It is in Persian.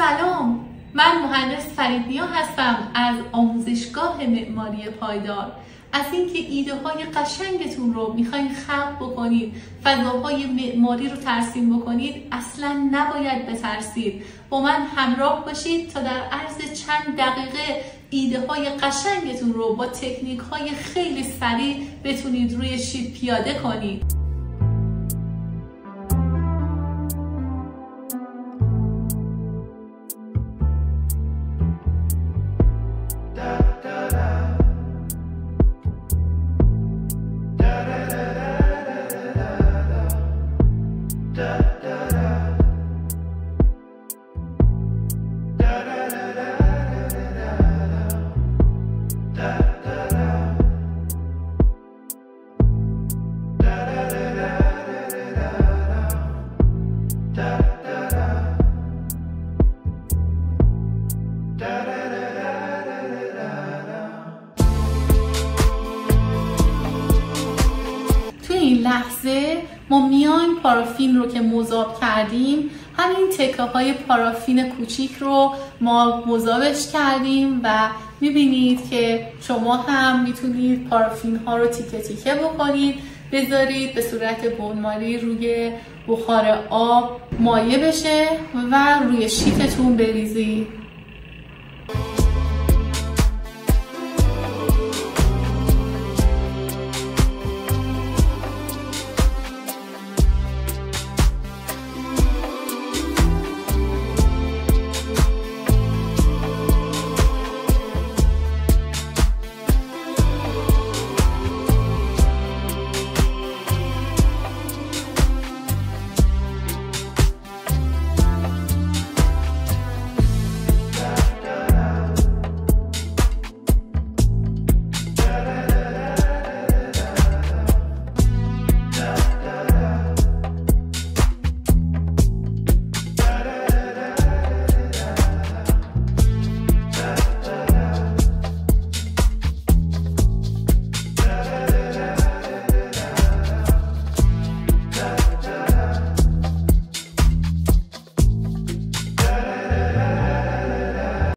سلام، من مهندس فریدنیا هستم از آموزشگاه معماری پایدار. از اینکه ایده های قشنگتون رو میخواین خلق بکنید، فضاهای معماری رو ترسیم بکنید، اصلا نباید بترسید. با من همراه باشید تا در عرض چند دقیقه ایده های قشنگتون رو با تکنیک های خیلی سریع بتونید روی شیت پیاده کنید. این لحظه ما میایم پارافین رو که مذاب کردیم، همین تکه های پارافین کوچیک رو ما مذابش کردیم و میبینید که شما هم میتونید پارافین ها رو تیکه تیکه بکنید، بذارید به صورت بنماری روی بخار آب مایع بشه و روی شیتتون بریزید.